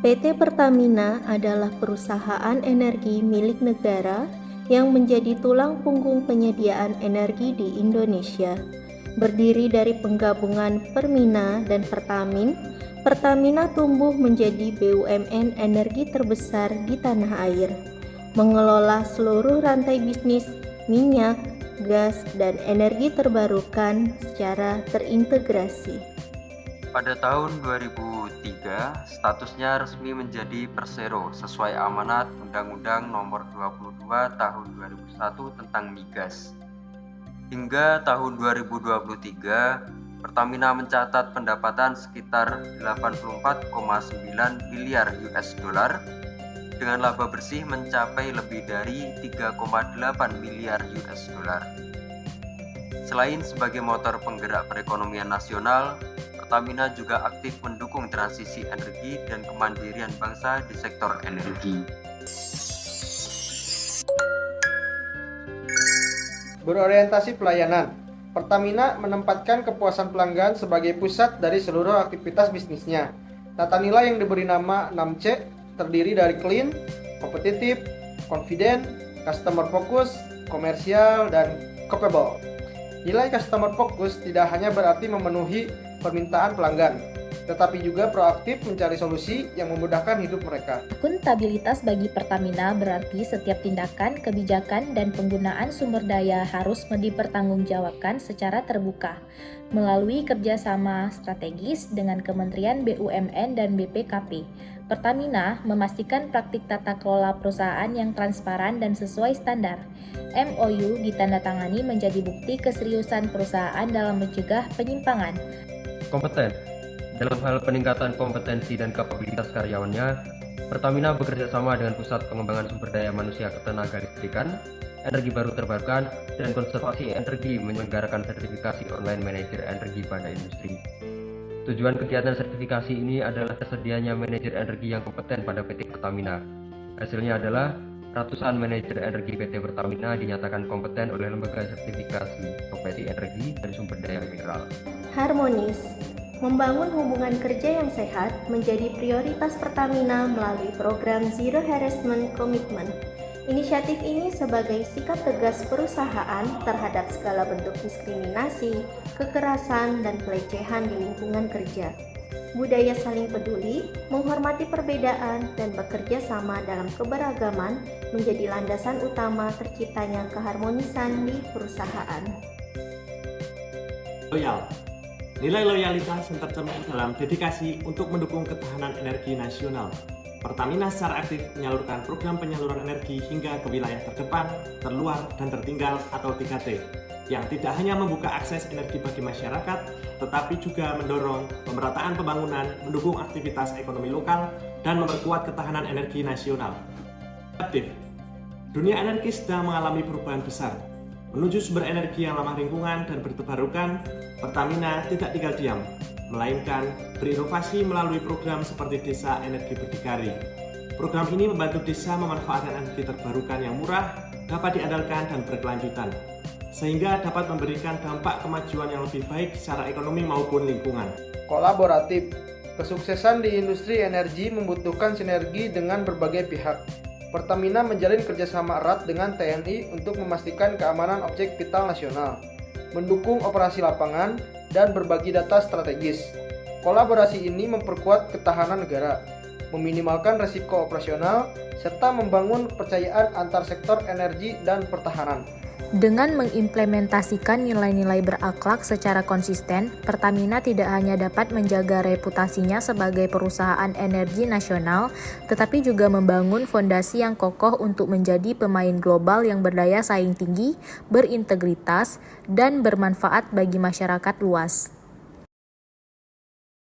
PT Pertamina adalah perusahaan energi milik negara yang menjadi tulang punggung penyediaan energi di Indonesia. Berdiri dari penggabungan Permina dan Pertamin, Pertamina tumbuh menjadi BUMN energi terbesar di tanah air, mengelola seluruh rantai bisnis minyak, gas, dan energi terbarukan secara terintegrasi. Pada tahun 2003, statusnya resmi menjadi Persero sesuai amanat Undang-Undang Nomor 22 Tahun 2001 tentang Migas. Hingga tahun 2023, Pertamina mencatat pendapatan sekitar 84,9 miliar US dollar dengan laba bersih mencapai lebih dari 3,8 miliar US dollar. Selain sebagai motor penggerak perekonomian nasional, Pertamina juga aktif mendukung transisi energi dan kemandirian bangsa di sektor energi. Berorientasi pelayanan, Pertamina menempatkan kepuasan pelanggan sebagai pusat dari seluruh aktivitas bisnisnya. Tata nilai yang diberi nama 6C terdiri dari clean, kompetitif, confident, customer focus, komersial, dan capable. Nilai customer focus tidak hanya berarti memenuhi permintaan pelanggan, tetapi juga proaktif mencari solusi yang memudahkan hidup mereka. Akuntabilitas bagi Pertamina berarti setiap tindakan, kebijakan, dan penggunaan sumber daya harus dipertanggungjawabkan secara terbuka melalui kerjasama strategis dengan Kementerian BUMN dan BPKP. Pertamina memastikan praktik tata kelola perusahaan yang transparan dan sesuai standar. MOU ditandatangani menjadi bukti keseriusan perusahaan dalam mencegah penyimpangan. Kompeten. Dalam hal peningkatan kompetensi dan kapabilitas karyawannya, Pertamina bekerja sama dengan Pusat Pengembangan Sumber Daya Manusia Ketenagalistrikan, Energi Baru Terbarukan, dan Konservasi Energi menyelenggarakan sertifikasi online manajer energi pada industri. Tujuan kegiatan sertifikasi ini adalah tersedianya manajer energi yang kompeten pada PT Pertamina. Hasilnya adalah ratusan manajer energi PT Pertamina dinyatakan kompeten oleh lembaga sertifikasi profesi energi dan sumber daya mineral. Harmonis. Membangun hubungan kerja yang sehat menjadi prioritas Pertamina melalui program Zero Harassment Commitment. Inisiatif ini sebagai sikap tegas perusahaan terhadap segala bentuk diskriminasi, kekerasan, dan pelecehan di lingkungan kerja. Budaya saling peduli, menghormati perbedaan, dan bekerja sama dalam keberagaman menjadi landasan utama terciptanya keharmonisan di perusahaan. Loyal. Nilai loyalitas yang tercermin dalam dedikasi untuk mendukung ketahanan energi nasional. Pertamina secara aktif menyalurkan program penyaluran energi hingga ke wilayah terdepan, terluar, dan tertinggal atau 3T, yang tidak hanya membuka akses energi bagi masyarakat, tetapi juga mendorong pemerataan pembangunan, mendukung aktivitas ekonomi lokal, dan memperkuat ketahanan energi nasional. Aktif. Dunia energi sedang mengalami perubahan besar. Menuju sumber energi yang ramah lingkungan dan berterbarukan, Pertamina tidak tinggal diam, melainkan berinovasi melalui program seperti Desa Energi Berdikari. Program ini membantu desa memanfaatkan energi terbarukan yang murah, dapat diandalkan dan berkelanjutan, sehingga dapat memberikan dampak kemajuan yang lebih baik secara ekonomi maupun lingkungan. Kolaboratif. Kesuksesan di industri energi membutuhkan sinergi dengan berbagai pihak. Pertamina menjalin kerjasama erat dengan TNI untuk memastikan keamanan objek vital nasional, mendukung operasi lapangan, dan berbagi data strategis. Kolaborasi ini memperkuat ketahanan negara, meminimalkan risiko operasional, serta membangun kepercayaan antar sektor energi dan pertahanan. Dengan mengimplementasikan nilai-nilai berakhlak secara konsisten, Pertamina tidak hanya dapat menjaga reputasinya sebagai perusahaan energi nasional, tetapi juga membangun fondasi yang kokoh untuk menjadi pemain global yang berdaya saing tinggi, berintegritas, dan bermanfaat bagi masyarakat luas.